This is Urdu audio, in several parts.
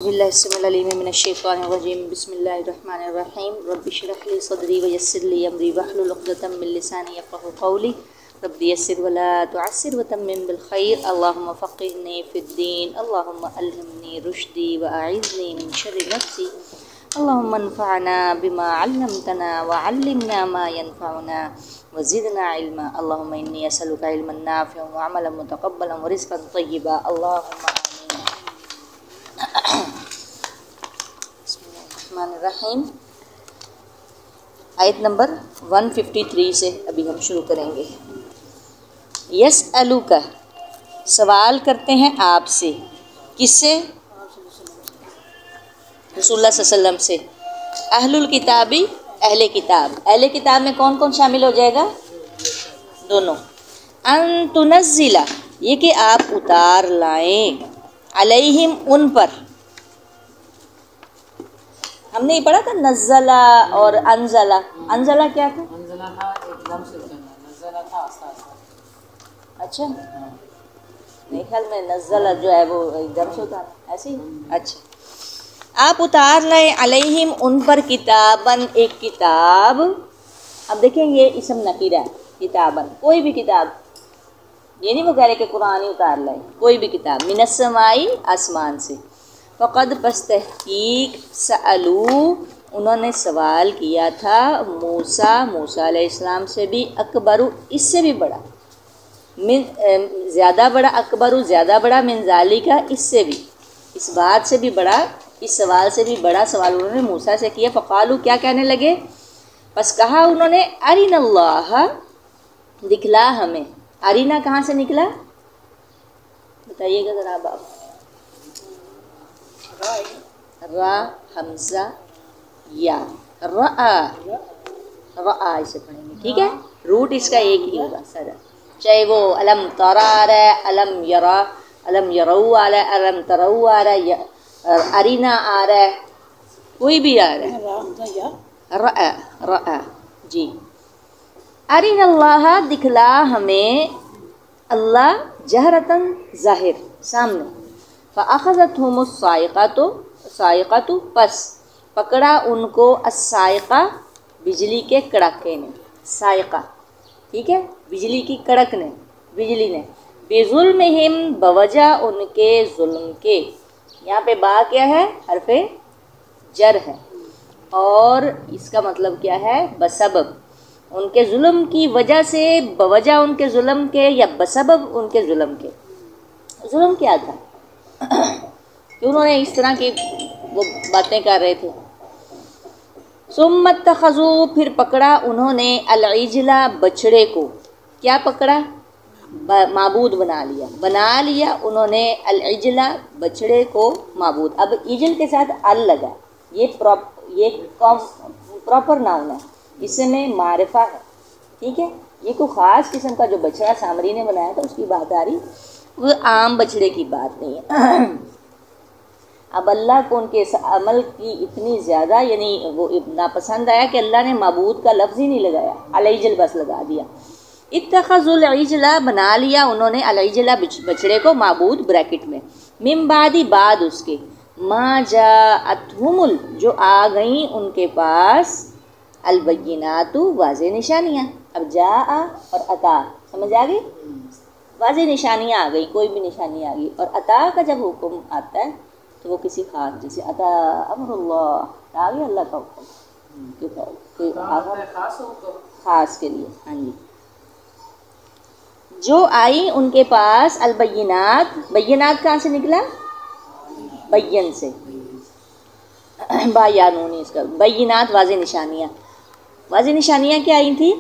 باللہ السمیع العلیم من الشیطان الرجیم بسم اللہ الرحمن الرحیم رب اشرح لی صدری ویسر لی امری واحلل عقدۃ من لسانی یفقهوا قولی رب یسر ولا تعسر وتمم بالخیر اللهم فقهنی فی الدین اللهم الہمنی رشدی واعذنی من شر نفسی اللهم انفعنا بما علمتنا وعلمنا ما ينفعنا وزدنا علما اللهم انی اسألک علما نافعا وعملا متقبلا ورزقا طیبا اللهم بسم اللہ الرحمن الرحیم۔ آیت نمبر 153 سے ابھی ہم شروع کریں گے۔ یسألوک، سوال کرتے ہیں آپ سے، کس سے؟ رسول اللہ صلی اللہ علیہ وسلم سے۔ اہل الکتابی، اہل کتاب، اہل کتاب میں کون کون شامل ہو جائے گا؟ دونوں۔ ان تنزل، یہ کہ آپ اتار لائیں، علیہم، ان پر۔ ہم نے یہ پڑھا تھا نزلہ اور انزلہ۔ انزلہ کیا تھا؟ انزلہ تھا ایک دم سے اترنا، نزلہ تھا آستہ آستہ۔ اچھا، میرے خیال میں نزلہ جو ہے وہ ایک دم سے اتارنا، ایسے ہی۔ اچھا، آپ اتار لائیں علیہم، ان پر، کتاباً، ایک کتاب۔ اب دیکھیں یہ اسم نکیرہ ہے، کتاباً، کوئی بھی کتاب، یہ نہیں وہ کہہ رہے کہ قرآن ہی اتار لائیں، کوئی بھی کتاب، من السماء، آسمان سے۔ فقد، پس تحقیق، سألو، انہوں نے سوال کیا تھا، موسیٰ علیہ السلام سے بھی، اکبر، اس سے بھی بڑا، من زیادہ بڑا، اکبر زیادہ بڑا، من ذالک، اس سے بھی، اس بات سے بھی بڑا، اس سوال سے بھی بڑا سوال انہوں نے موسیٰ سے کیا۔ فقالو، کیا کہنے لگے؟ پس کہا انہوں نے، ارنا اللہ، دکھلا ہمیں۔ ارینا کہاں سے نکلا؟ بتائیے گا ذرا آپ۔ را، حمزہ، یا، رآ، رآ اسے پڑھیں گے، ٹھیک ہے؟ روٹ اس کا ایک ہی ہوگا سارا، چاہے وہ علم ترا آ رہا ہے، علم یرا، علم یرو آ رہا ہے، علم ترو آ رہا ہے، ارینا آ رہا ہے، کوئی بھی آ رہا ہے۔ رآ، رآ، جی۔ ارنا اللہ، دکھلا ہمیں، اللہ، جہرتاً، ظاہر، سامنے۔ فأخذتهم الصاعقۃ، پس پکڑا ان کو، الصاعقہ، بجلی کے کڑکے نے، صاعقہ، ٹھیک ہے، بجلی کی کڑک نے، بجلی نے، بظلمہم، بوجہ ان کے ظلم کے۔ یہاں پہ با کیا ہے؟ حرف جر ہے، اور اس کا مطلب کیا ہے؟ بسبب، ان کے ظلم کی وجہ سے، بوجہ ان کے ظلم کے، یا بسبب ان کے ظلم کے۔ ظلم کیا تھا کہ انہوں نے اس طرح کی وہ باتیں کر رہے تھے۔ ثم اتخذوا، پھر پکڑا انہوں نے، العجل، بچڑے کو۔ کیا پکڑا؟ معبود بنا لیا انہوں نے، العجل، بچڑے کو معبود۔ اب عجل کے ساتھ ال لگا، یہ پراپر ناؤن ہے، اس میں معرفہ ہے، ٹھیک ہے؟ یہ کوئی خاص قسم کا جو بچڑا سامری نے بنایا تھا اس کی بات آ رہی، وہ عام بچڑے کی بات نہیں ہے۔ اب اللہ کو ان کے اس عمل کی اتنی زیادہ یعنی وہ ناپسند آیا کہ اللہ نے معبود کا لفظ ہی نہیں لگایا، العجل بس لگا دیا۔ اتخذوا العجل، بنا لیا انہوں نے، العجل، بچڑے کو، معبود بریکٹ میں، من بعد، بعد اس کے، ما جاءتہم، جو آ گئیں ان کے پاس، البینات، واضح نشانیاں۔ اب جاء اور اتا، سمجھ آ گئی؟ واضح نشانیاں آ گئی، کوئی بھی نشانی آ گئی۔ اور عطا کا جب حکم آتا ہے تو وہ کسی خاص، جیسے عطا امر اللہ، آ گیا اللہ کا حکم، کوئی خاص کے لیے، ہاں جی۔ جو آئی ان کے پاس، البینات، بینات کہاں سے نکلا؟ بین سے، با یا نون اس کا، بینات، واضح نشانیاں۔ واضح نشانیاں کیا آئی تھیں؟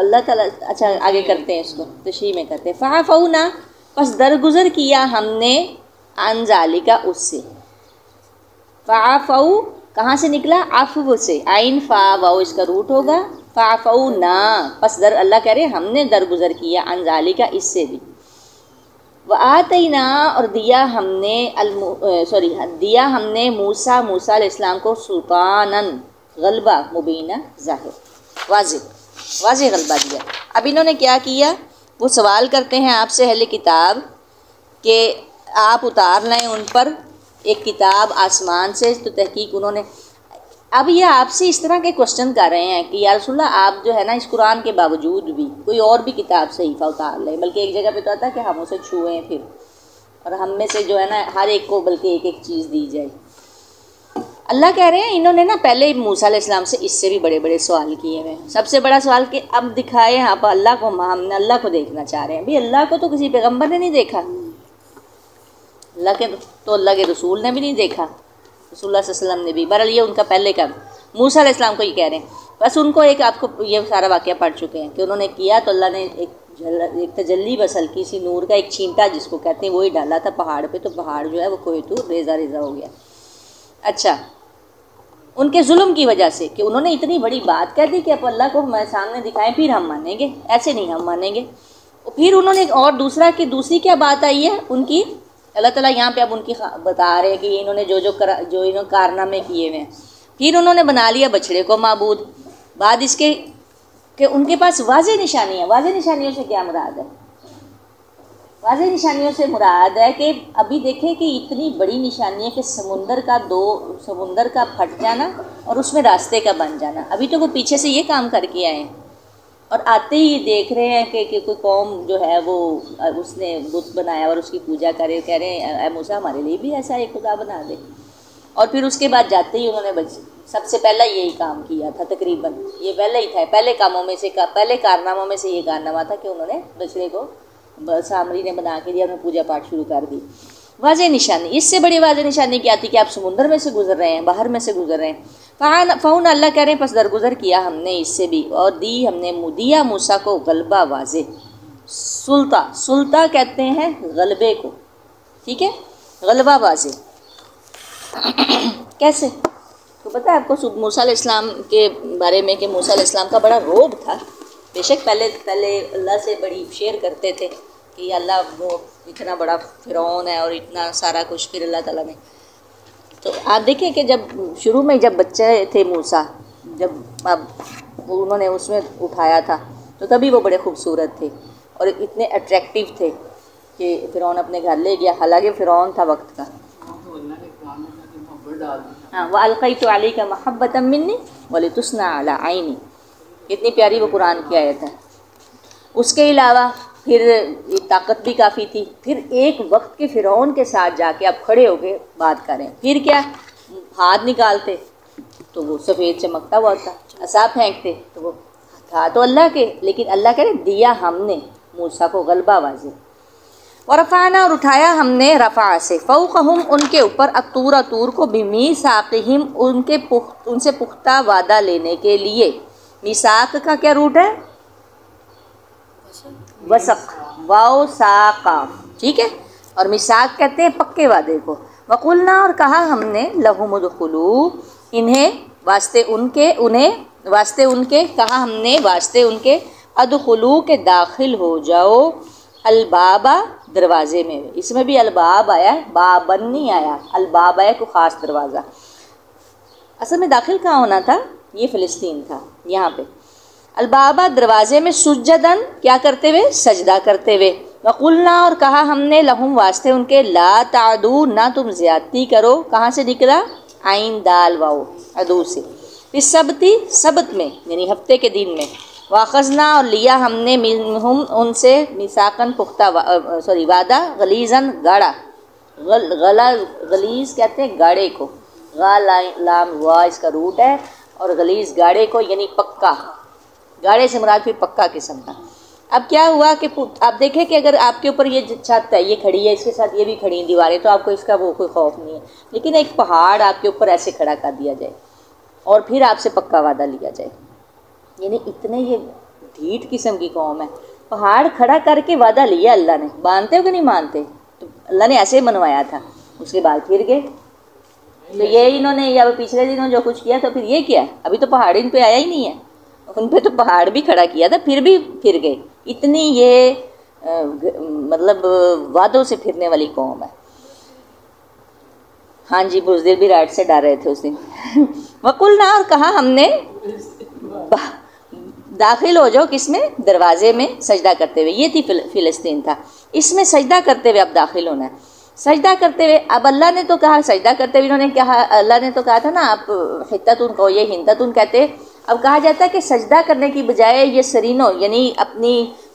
اللہ تعالیٰ، اچھا آگے کرتے ہیں اس کو، تشریح میں کرتے ہیں۔ فعفونا، پس درگزر کیا ہم نے، عن ذالک، اس سے۔ فعفو کہاں سے نکلا؟ عفو سے، عین فا واو اس کا روٹ ہوگا، فعفونا، پس اللہ کہہ رہے ہیں ہم نے درگزر کیا، عن ذالک، اس سے بھی۔ وآتینا، اور دیا ہم نے موسیٰ علیہ السلام کو، سلطاناً، غلبہ، مبینہ، ظاہر، واضح غلبہ دیا۔ اب انہوں نے کیا کیا؟ وہ سوال کرتے ہیں آپ سے، اہل کتاب، کہ آپ اتار لائیں ان پر ایک کتاب آسمان سے، تو تحقیق انہوں نے، اب یہ آپ سے اس طرح کے کوشچن کر رہے ہیں کہ یا رسول اللہ آپ جو ہے نا اس قرآن کے باوجود بھی کوئی اور بھی کتاب صحیفہ اتار لیں، بلکہ ایک جگہ پہ تو آتا ہے کہ ہم اسے چھوئیں پھر، اور ہم میں سے جو ہے نا ہر ایک کو بلکہ ایک ایک چیز دی جائے۔ اللہ کہہ رہے ہیں انہوں نے نا پہلے موسیٰ علیہ السلام سے اس سے بھی بڑے بڑے سوال کیے ہیں۔ سب سے بڑا سوال کہ اب دکھائے آپ اللہ کو، ہم نے اللہ کو دیکھنا چاہ رہے ہیں۔ بھی اللہ کو تو کسی پیغمبر نے نہیں دیکھا، اللہ کے رسول نے بھی نہیں دیکھا، رسول اللہ صلی اللہ علیہ وسلم نے بھی، بہرحال یہ ان کا پہلے کا۔ موسیٰ علیہ السلام کو یہ کہہ رہے ہیں، بس ان کو ایک، آپ کو یہ سارا واقعہ پڑھ چکے ہیں کہ انہوں نے کیا تو اللہ نے ایک تجلی بس ہلکی سی نور کا ایک چھینٹا جس کو کہتے ہیں وہی ڈالا تھا پہاڑ پہ، تو پہاڑ جو ہے وہ کوہ طور ریزہ ریزہ ہو گیا۔ اچھا، ان کے ظلم کی وجہ سے کہ انہوں نے اتنی بڑی بات کہہ دی کہ اب اللہ کو ہمارے سامنے دکھائیں پھر ہم مانیں گے، ایسے نہیں ہم مانیں گے۔ پھر انہوں نے اور دوسری کیا بات آئی ہے ان کی، اللہ تعالیٰ یہاں پہ اب ان کی بتا رہے ہیں کہ انہوں نے جو انہوں نے کارنامے کیے ہوئے ہیں۔ پھر انہوں نے بنا لیا بچڑے کو معبود، بعد اس کے کہ ان کے پاس واضح نشانیاں، واضح نشانیوں سے کیا مراد ہے؟ واضح نشانیوں سے مراد ہے کہ ابھی دیکھیں کہ اتنی بڑی نشانی ہے کہ سمندر کا پھٹ جانا اور اس میں راستے کا بن جانا، ابھی تو وہ پیچھے سے یہ کام کر کے آئے ہیں، اور آتے ہی دیکھ رہے ہیں کہ کوئی قوم جو ہے وہ اس نے بت بنایا اور اس کی پوجا کرے، کہہ رہے ہیں اے موسیٰ ہمارے لیے بھی ایسا ایک خدا بنا دے، اور پھر اس کے بعد جاتے ہی انہوں نے سب سے پہلا یہی کام کیا تھا، تقریباً یہ پہلے ہی تھا، پہلے کارناموں میں سے یہ کارنامہ تھا کہ انہوں نے بچڑے کو سامری نے بنا کے دیا، انہوں نے پوجا پاٹ شروع کر دی۔ واضح نشانی، اس سے بڑی واضح نشانی کیا تھی کہ آپ سمندر میں سے گزر رہے ہیں، باہر میں سے گزر رہے ہیں۔ فون اللہ کہہ رہے ہیں پس درگزر کیا ہم نے اس سے بھی، اور ہم نے دیا موسیٰ کو غلبہ واضح، سلطہ کہتے ہیں غلبے کو، ٹھیک ہے، غلبہ واضح۔ کیسے؟ تو پتہ ہے آپ کو موسیٰ علیہ السلام کے بارے میں کہ موسیٰ علیہ السلام کا بڑا روب تھا، بے شک پہلے اللہ سے بڑی شیئر کرتے تھے کہ اللہ وہ اتنا بڑا فرعون ہے اور اتنا سارا کچھ، پھر اللہ تعالیٰ نے، تو آپ دیکھیں کہ جب شروع میں جب بچے تھے موسیٰ، جب اب انہوں نے اس میں اٹھایا تھا تو تبھی وہ بڑے خوبصورت تھے اور اتنے اٹریکٹیو تھے کہ فرعون اپنے گھر لے گیا، حالانکہ فرعون تھا وقت کا۔ ہاں، وَأَلْقَيْتُ عَلَيْكَ مَحَبَّةً مِّنِّي وَلِتُصْنَعَ عَلَىٰ عَيْنِي، کتنی پیاری وہ قرآن کی آیت ہے۔ اس کے علاوہ پھر طاقت بھی کافی تھی، پھر ایک وقت کے فرعون کے ساتھ جا کے آپ کھڑے ہو کے بات کریں، پھر کیا ہاتھ نکالتے تو وہ سفید چمکتا ہوا تھا، عصا پھینکتے تو وہ تھا تو اللہ کے، لیکن اللہ کہہ رہے دیا ہم نے موسیٰ کو غلبہ واضح۔ ورفعنا، اور اٹھایا ہم نے رفع سے، فوقہم ان کے اوپر، طور کو بمیثاقہم ان سے پختہ وعدہ لینے کے لیے۔ میثاق کا کیا روٹ ہے؟ وثق، واو سا قاف، ٹھیک ہے، اور میثاق کہتے ہیں پکے وعدے کو۔ وقلنا، اور کہا ہم نے، لہم ادخلوا، انہیں واسطے ان کے کہا ہم نے واسطے ان کے، ادخلوا کے داخل ہو جاؤ، البابا دروازے میں، اس میں بھی الباب آیا ہے، بابن نہیں آیا، الباب آیا کوئی خاص دروازہ۔ اصل میں داخل کہاں ہونا تھا؟ یہ فلسطین تھا، یہاں پہ البابا دروازے میں، سجدن کیا کرتے ہوئے؟ سجدہ کرتے ہوئے۔ وقلنا، اور کہا ہم نے، لہم واسطے ان کے، لا تعدو، نہ تم زیادتی کرو، کہاں سے نکلا؟ عین دال واو، عدو سے، پھر سبتی، سبت میں یعنی ہفتے کے دن میں، واخذنا، اور لیا ہم نے، منہم ان سے، میثاقاً پختہ وعدہ، غلیظاً گاڑا، غلیظ کہتے ہیں گاڑے کو، غا لام وا اس کا روٹ ہے، اور غلیظ گاڑے کو یعنی پکا، گاڑے سے مراد پھر پکا قسم کا۔ اب کیا ہوا کہ آپ دیکھیں کہ اگر آپ کے اوپر یہ چھت ہے، یہ کھڑی ہے، اس کے ساتھ یہ بھی کھڑی ہیں دیواریں، تو آپ کو اس کا وہ کوئی خوف نہیں ہے، لیکن ایک پہاڑ آپ کے اوپر ایسے کھڑا کر دیا جائے اور پھر آپ سے پکا وعدہ لیا جائے، یعنی اتنے یہ ڈھیٹ قسم کی قوم ہے، پہاڑ کھڑا کر کے وعدہ لیا اللہ نے، مانتے ہو کہ نہیں مانتے؟ تو اللہ نے ایسے منوایا تھا، اس کے بعد پھر گئے، تو یہ انہوں نے یا پچھلے دنوں جو کچھ کیا تو پھر یہ کیا، ابھی تو پہاڑ ان پہ آیا ہی نہیں ہے، ان پہ تو پہاڑ بھی کھڑا کیا تھا، پھر بھی پھر گئے، اتنی یہ مطلب وعدوں سے پھرنے والی قوم ہے۔ ہاں جی، بزدل بھی رائٹ سے ڈر رہے تھے اس دن۔ وقلنا، اور کہا ہم نے، داخل ہو جاؤ کس میں؟ دروازے میں، سجدہ کرتے ہوئے، یہ تھی فلسطین تھا، اس میں سجدہ کرتے ہوئے اب داخل ہونا ہے۔ سجدہ کرتے ہوئے، اب اللہ نے تو کہا سجدہ کرتے ہوئے، انہوں نے کہا، اللہ نے تو کہا تھا نا آپ حتتن کو یہ ہندتن کہتے، اب کہا جاتا ہے کہ سجدہ کرنے کی بجائے یہ سرینوں یعنی اپنی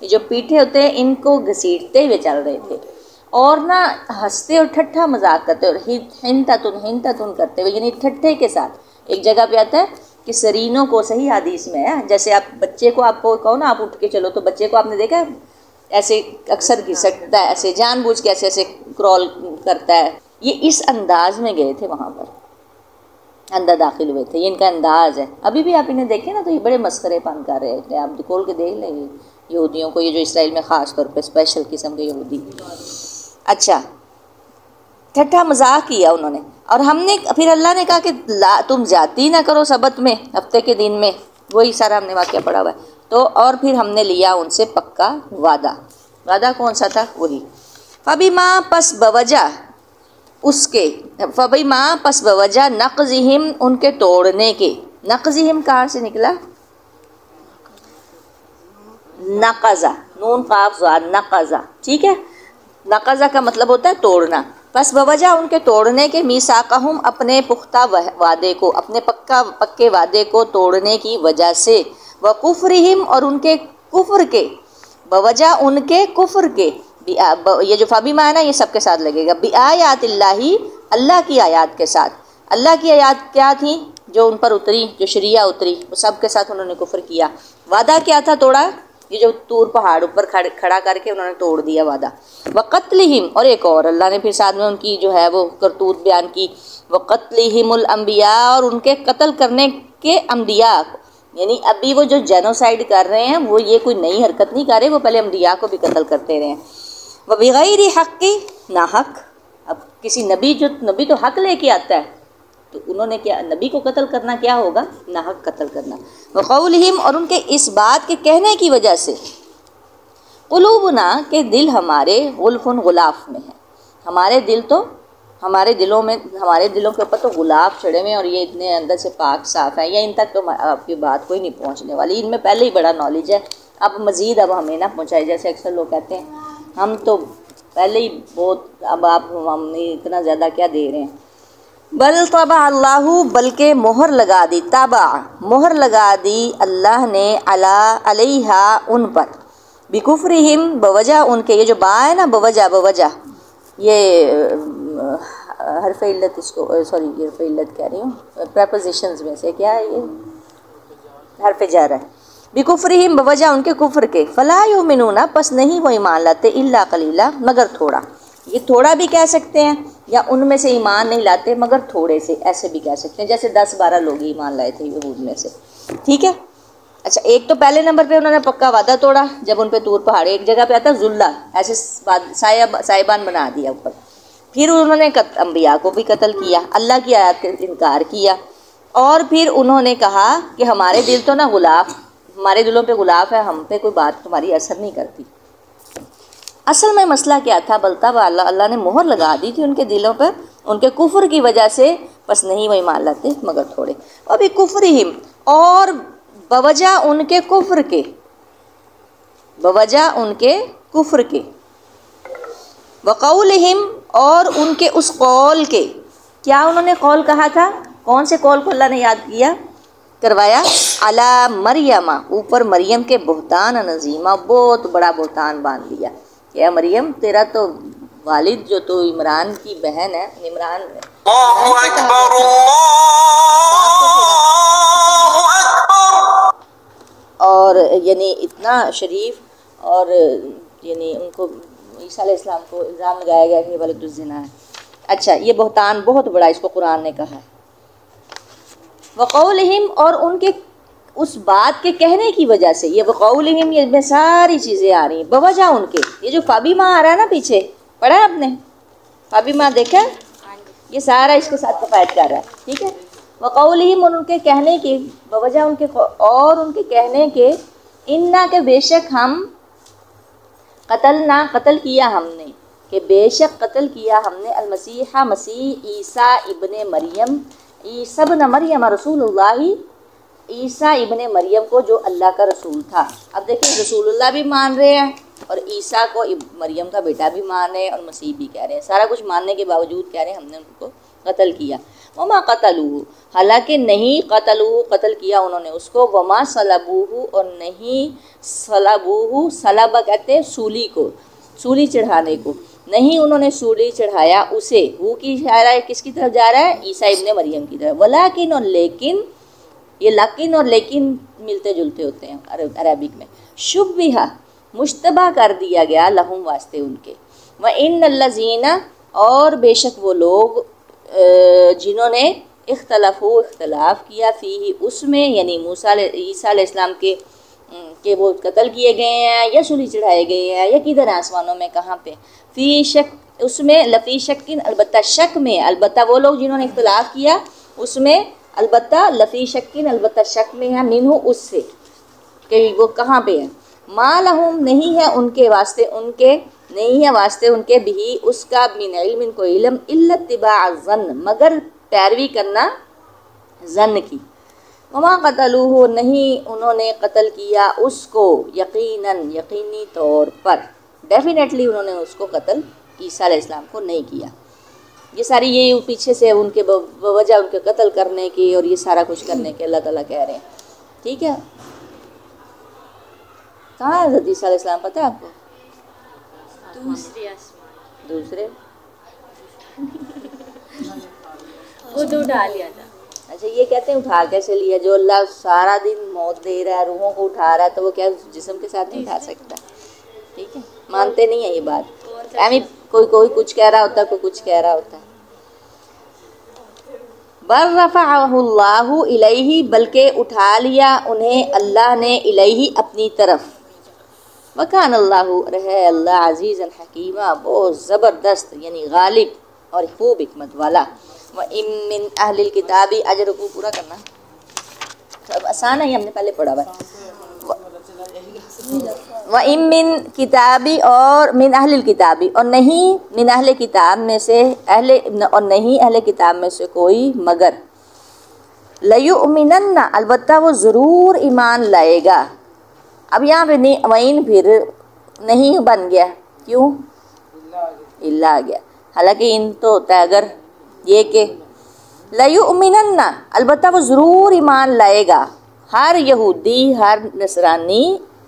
جو پیٹھے ہوتے ہیں ان کو گھسیٹتے ہوئے چل رہے تھے، اور نہ ہنستے اور ٹھٹھا مذاق کرتے اور ہنتتن کرتے ہوئے، یعنی ٹھٹھے کے ساتھ۔ ایک جگہ پہ آتا ہے کہ سرینوں کو، صحیح حدیث میں ہے، جیسے آپ بچے کو آپ کو کہو نا آپ اٹھ کے چلو، تو بچے کو آپ نے دیکھا ہے ایسے اکثر گھسٹتا ہے، ایسے جان بوجھ کے ایسے کرول کرتا ہے، یہ اس انداز میں گئے تھے وہاں پر، اندر داخل ہوئے تھے، یہ ان کا انداز ہے۔ ابھی بھی آپ انہیں دیکھیں نا تو یہ بڑے مسخرے پن کر رہے ہوتے ہیں، آپ کھول کے دیکھ لیں یہودیوں کو، یہ جو اسرائیل میں خاص طور پہ اسپیشل قسم کے یہودی۔ اچھا، ٹھٹھا مذاق کیا انہوں نے، اور ہم نے پھر اللہ نے کہا کہ تم جاتی نہ کرو سبت میں، ہفتے کے دن میں، وہی سارا ہم نے واقعہ پڑھا ہوا ہے۔ تو اور پھر ہم نے لیا ان سے پکا وعدہ، وعدہ کون سا تھا؟ وہی فبما پس بوجہ اس کے، فبما پس بوجہ نقضہم ان کے توڑنے کے، نقضہم کہاں سے نکلا؟ نقضہ، نون قاف زاد، نقضہ، ٹھیک ہے، نقضہ کا مطلب ہوتا ہے توڑنا۔ پس بوجہ ان کے توڑنے کے، میثاقہم اپنے پختہ وعدے کو، اپنے پکے وعدے کو توڑنے کی وجہ سے، وکفرہم اور ان کے کفر کے، بوجہ ان کے کفر کے، یہ جو فبما ہے نا یہ سب کے ساتھ لگے گا، بآیات اللہ، اللہ کی آیات کے ساتھ۔ اللہ کی آیات کیا تھیں جو ان پر اتری، جو شریعہ اتری، وہ سب کے ساتھ انہوں نے کفر کیا۔ وعدہ کیا تھا توڑا؟ یہ جو طور پہاڑ اوپر کھڑا کر کے انہوں نے توڑ دیا وعدہ۔ وقتلہم، اور ایک اور اللہ نے پھر ساتھ میں ان کی جو ہے وہ کرتوت بیان کی، وقتلہم الانبیاء، اور ان کے قتل کرنے کے انبیاء کو، یعنی ابھی وہ جو جینوسائیڈ کر رہے ہیں وہ یہ کوئی نئی حرکت نہیں کر رہے، وہ پہلے انبیاء کو بھی قتل کرتے رہے ہیں۔ وبغیر حق، ناحق، اب کسی نبی تو حق لے کے آتا ہے، تو انہوں نے کیا، نبی کو قتل کرنا کیا ہوگا؟ ناحق قتل کرنا۔ وقولہم، اور ان کے اس بات کے کہنے کی وجہ سے، قلوبنا، کہ دل ہمارے غلف، غلاف میں ہے، ہمارے دل تو، ہمارے دلوں کے اوپر تو غلاف چڑھے ہوئے ہیں، اور یہ اتنے اندر سے پاک صاف ہیں، یا ان تک تو آپ کی بات کوئی نہیں پہنچنے والی، ان میں پہلے ہی بڑا نالج ہے، اب مزید اب ہمیں نہ پہنچائے، جیسے اکثر لوگ کہتے ہیں ہم تو پہلے ہی بہت، اب آپ ہم اتنا زیادہ کیا دے رہے ہیں۔ بل طبع اللہ، بلکہ مہر لگا دی، طبع مہر لگا دی اللہ نے، علیہا ان پر، بکفرہم بوجہ ان کے، یہ جو با ہے نا بوجہ، یہ حرف علت، اس کو سوری یہ حرف علت کہہ رہی ہوں، پریپوزیشنز میں سے کیا ہے یہ؟ حرف جر ہے۔ بکفرہم بوجہ ان کے کفر کے، فلا یؤمنون، پس نہیں وہ ایمان لاتے، الا قلیلا، مگر تھوڑا، یہ تھوڑا بھی کہہ سکتے ہیں، یا ان میں سے ایمان نہیں لاتے مگر تھوڑے سے، ایسے بھی کہہ سکتے ہیں، جیسے 10-12 لوگ ایمان لائے تھے یہود میں سے، ٹھیک ہے۔ اچھا، ایک تو پہلے نمبر پہ انہوں نے پکا وعدہ توڑا جب ان پہ طور پہاڑ، ایک جگہ پہ آتا ہے ذلہ، ایسے سائبان بنا دیا اوپر، پھر انہوں نے انبیاء کو بھی قتل کیا، اللہ کی آیات کا انکار کیا، اور پھر انہوں نے کہا کہ ہمارے دل تو نا غلاف، ہمارے دلوں پہ غلاف ہے، ہم پہ کوئی بات تمہاری اثر نہیں کرتی۔ اصل میں مسئلہ کیا تھا؟ بلتا اللہ نے مہر لگا دی تھی ان کے دلوں پر، ان کے کفر کی وجہ سے، بس نہیں وہ ایمان لاتے مگر تھوڑے۔ ابھی کفرہم، اور بوجہ ان کے کفر کے، بوجہ ان کے کفر کے، وقولہم، اور ان کے اس قول کے، کیا انہوں نے قول کہا تھا؟ کون سے قول کو اللہ نے یاد کروایا؟ علی مریم، اوپر مریم کے، بہتان عظیمہ، بہت بڑا بہتان باندھ لیا کہ اے مریم تیرا تو والد جو تو عمران کی بہن ہے، عمران اللہ اکبر، اور یعنی اتنا شریف، اور یعنی ان کو عیسیٰ علیہ السلام کو الزام لگایا گیا کہ ولد الزنا ہے۔ اچھا، یہ بہتان بہت بڑا، اس کو قرآن نے کہا ہے۔ وقولہم، اور ان کے اس بات کے کہنے کی وجہ سے، یہ وقولہم، یہ میں ساری چیزیں آ رہی ہیں، بوجہ ان کے، یہ جو فبما آ رہا ہے نا پیچھے، پڑھا ہے آپ نے؟ فبما دیکھا، یہ سارا اس کے ساتھ کفایت کر رہا ہے، ٹھیک ہے۔ وقولہم، اور ان کے کہنے کے، بوجہ ان کے، اور ان کے کہنے کے، انا، کہ بے شک ہم، قتل کیا ہم نے، کہ بے شک قتل کیا ہم نے، المسیح، مسیح عیسیٰ ابن مریم، عیسیٰ ابن مریم رسول اللہ، عیسیٰ ابن مریم کو جو اللہ کا رسول تھا۔ اب دیکھیں رسول اللہ بھی مان رہے ہیں اور عیسیٰ کو مریم کا بیٹا بھی مانے اور مسیح بھی کہہ رہے ہیں، سارا کچھ ماننے کے باوجود کہہ رہے ہیں ہم نے ان کو قتل کیا۔ وما قتلوہ، حالانکہ نہیں قتلوہ قتل کیا انہوں نے اس کو، وما صلبوہ اور نہیں صلبوہ، صلب کہتے ہیں سولی کو، سولی چڑھانے کو، نہیں انہوں نے سولی چڑھایا اسے، وہ کی اشارہ ہے کس کی طرف جا رہا ہے؟ عیسیٰ ابن مریم کی طرف، ولیکن اور لیکن، یہ لیکن اور لیکن ملتے جلتے ہوتے ہیں عربک میں، شبہ مشتبہ کر دیا گیا لہم واسطے ان کے، وَإِنَّ الَّذِينَ اور بے شک وہ لوگ جنہوں نے اختلاف کیا فیہ اس میں، یعنی عیسیٰ علیہ السلام کے کہ وہ قتل کیے گئے ہیں یا سولی چڑھائے گئے ہیں یا کدھر آسمانوں میں کہاں پہ، فی شک اس میں، لفی شکن البتہ شک میں، البتہ وہ لوگ جنہوں نے اختلاف کیا اس میں، البتہ لفی شکن البتہ شک میں ہے، منہ اس سے کہ وہ کہاں پہ ہے، ما لہم نہیں ہے ان کے واسطے، ان کے نہیں ہے واسطے ان کے بھی اس کا، من علم ان کو علم، الا اتباع الظن مگر پیروی کرنا ظن کی، وما قتلوہ نہیں انہوں نے قتل کیا اس کو، یقیناً یقینی طور پر، ڈیفینیٹلی انہوں نے اس کو قتل عیسیٰ علیہ السلام کو نہیں کیا۔ یہ ساری یہ پیچھے سے ان کے وجہ ان کے قتل کرنے کی اور یہ سارا کچھ کرنے کے اللہ تعالیٰ کہہ رہے ہیں، ٹھیک ہے۔ کہاں ہے حضرت عیسیٰ علیہ السلام پتہ ہے آپ کو؟ دوسری آسمان دوسرے خود اٹھا لیا تھا۔ اچھا یہ کہتے ہیں اٹھا کیسے لیا؟ جو اللہ سارا دن موت دے رہا ہے، روحوں کو اٹھا رہا ہے، تو وہ کیا جسم کے ساتھ نہیں اٹھا سکتا؟ ٹھیک ہے، مانتے نہیں ہیں یہ بات، یعنی کوئی کچھ کہہ رہا ہوتا ہے، کوئی کچھ کہہ رہا ہوتا ہے۔ بل رفعہ اللہ الیہ بلکہ اٹھا لیا انہیں اللہ نے الیہ اپنی طرف، وکان اللہ رہے اللہ عزیز الحکیمہ بہت زبردست یعنی غالب اور خوب حکمت والا۔ وَإِن مِّنْ أَهْلِ الْكِتَابِ اجر کو پورا کرنا اب آسان ہے، یہ ہم نے پہلے پڑھا ہوا ہے۔ وَإِن مِّن کتابی اور من اہل الکتابی اور نہیں من اہل کتاب میں سے اور نہیں اہل کتاب میں سے کوئی مگر لَيُؤْمِنَنَّ البتہ وہ ضرور ایمان لائے گا۔ اب یہاں پہ وَإِن پھر نہیں بن گیا، کیوں؟ اللہ آ گیا، حالانکہ ان تو ہوتا ہے اگر یہ کہ لَيُؤْمِنَنَّ البتہ وہ ضرور ایمان لائے گا، ہر یہودی ہر نصرانی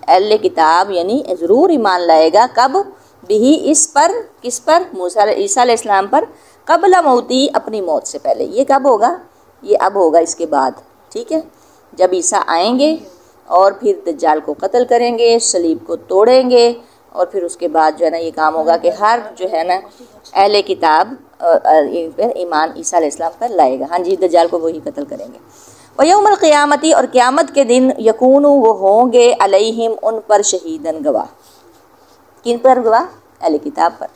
اہل کتاب یعنی ضرور ایمان لائے گا، کب بھی اس پر، کس پر؟ عیسیٰ علیہ السلام پر، قبل موتی اپنی موت سے پہلے۔ یہ کب ہوگا؟ یہ اب ہوگا اس کے بعد، ٹھیک ہے، جب عیسیٰ آئیں گے اور پھر دجال کو قتل کریں گے، صلیب کو توڑیں گے، اور پھر اس کے بعد جو ہے نا یہ کام ہوگا کہ ہر جو ہے نا اہل کتاب ایمان عیسیٰ علیہ السلام پر لائے گا، ہاں جی، دجال کو وہی قتل کریں گے۔ وَيَوْمَ الْقِيَامَةِ اور قیامت کے دن یکون وہ ہوں گے علیہم ان پر شہیدن گواہ، کن پر گواہ؟ اہل کتاب پر۔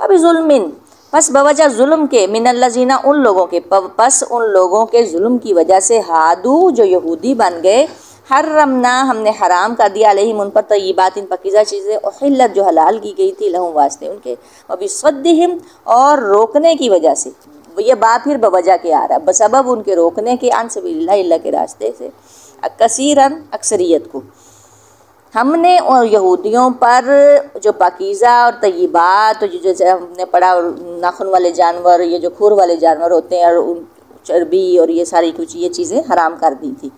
اب ظلم پس بوجہ ظلم کے، من الذین ان لوگوں کے، پس ان لوگوں کے ظلم کی وجہ سے، ہادو جو یہودی بن گئے، حرمنا ہم نے حرام کر دیا علیہم ان پر طیبات ان پاکیزہ چیزیں، احلت جو حلال کی گئی تھی لہم واسطے ان کے، وبصدہم اور روکنے کی وجہ سے، یہ بات پھر بوجہ کے آ رہا ہے، بسبب ان کے روکنے کے، عن سبیل اللہ اللہ کے راستے سے، کثیراً اکثریت کو، ہم نے اور یہودیوں پر جو پاکیزہ اور طیبات جو ہم نے پڑھا، ناخن والے جانور، یہ جو کھور والے جانور ہوتے ہیں، اور چربی اور یہ ساری کچھ یہ چیزیں حرام کر دی تھی،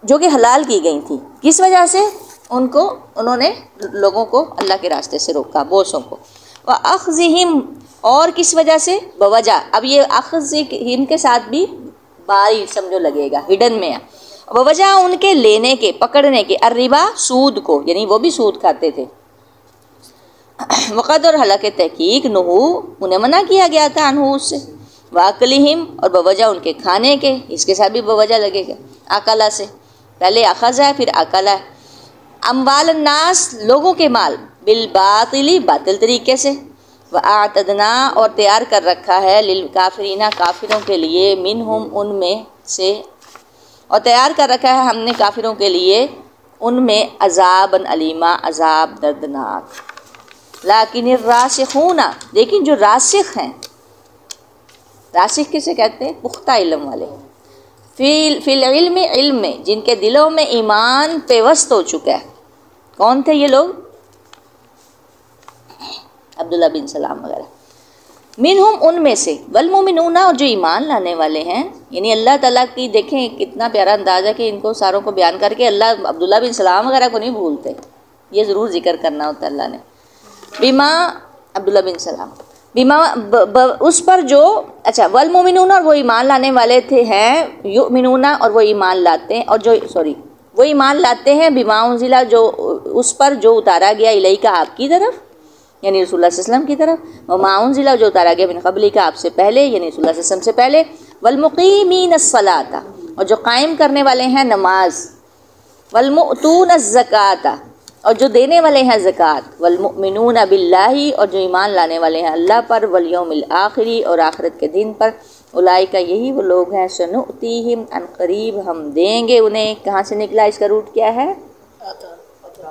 جو کہ حلال کی گئی تھی، کس وجہ سے؟ انہوں نے لوگوں کو اللہ کے راستے سے روکا، بوسوں کو، وَأَخْذِهِمْ اور کس وجہ سے؟ بوجہ، اب یہ اخذہم کے ساتھ بھی باری سمجھو لگے گا، ہڈن میں ہے، بوجہ ان کے لینے کے، پکڑنے کے، الربا سود کو، یعنی وہ بھی سود کھاتے تھے، وقد اور حالانکہ تحقیق نہو انہیں منع کیا گیا تھا، انہو اس سے، واکلہم اور بوجہ ان کے کھانے کے، اس کے ساتھ بھی بوجہ لگے گا، اکلا سے، پہلے اخذ ہے پھر اکلا ہے، اموال الناس لوگوں کے مال، بالباطلی باطل طریقے سے، وَأَعْتَدْنَا اور تیار کر رکھا ہے للکافرین کافروں کے لیے، منہم ان میں سے، اور تیار کر رکھا ہے ہم نے کافروں کے لیے ان میں عذابًا علیما عذاب دردناک، لیکن الراسخون لیکن جو راسخ ہیں، راسخ کسے کہتے ہیں؟ پختہ علم والے، فی العلم علم میں، جن کے دلوں میں ایمان پیوست ہو چکا ہے، کون تھے یہ لوگ؟ عبداللہ بن سلام وغیرہ. منہم ان میں سے، والمؤمنون اور جو ایمان لانے والے ہیں. یعنی اللہ تعالیٰ کی دیکھیں کتنا پیارا انداز ہے کہ ان کو ساروں کو بیان کر کے اللہ عبداللہ بن سلام وغیرہ کو نہیں بھولتے، یہ ضرور ذکر کرنا ہوتا ہے اللہ نے. بما عبداللہ بن سلام بما اس پر جو، اچھا والمؤمنون اور وہ ایمان لانے والے تھے ہیں، یؤمنون اور وہ ایمان لاتے ہیں، اور جو وہ ایمان لاتے ہیں بما انزل جو اس پر جو اتارا گیا الیک آپ کی طرف، یعنی رسول اللہ صلی اللہ علیہ وسلم کی طرف، وما انزل جو اتارا گیا من قبلک آپ سے پہلے، یعنی رسول اللہ صلی اللہ علیہ وسلم سے پہلے، والمقیمین الصلاۃ اور جو قائم کرنے والے ہیں نماز، والمؤتون الزکاۃ اور جو دینے والے ہیں زکوٰۃ، والمؤمنون باللہ اور جو ایمان لانے والے ہیں اللہ پر، والیوم الآخر اور آخرت کے دن پر، اولئک یہی وہ لوگ ہیں، سنؤتیہم ان قریب ہم دیں گے انہیں. کہاں سے نکلا اس کا روٹ کیا ہے؟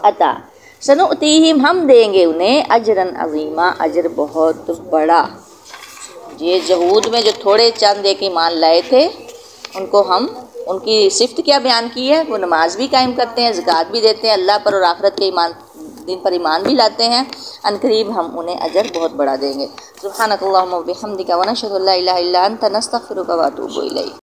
عطا. سنؤتیہم ہم دیں گے انہیں اجرا عظیما اجر بہت بڑا. یہ یہود میں جو تھوڑے چند ایک ایمان لائے تھے ان کو ہم ان کی صفت کیا بیان کی ہے؟ وہ نماز بھی قائم کرتے ہیں، زکوٰۃ بھی دیتے ہیں، اللہ پر اور آخرت کے ایمان دن پر ایمان بھی لاتے ہیں. ان قریب ہم انہیں اجر بہت بڑا دیں گے. سبحانک اللہم و بحمدک ونشہد ان لا الہ الا انت نستغفرک و نتوب الیک.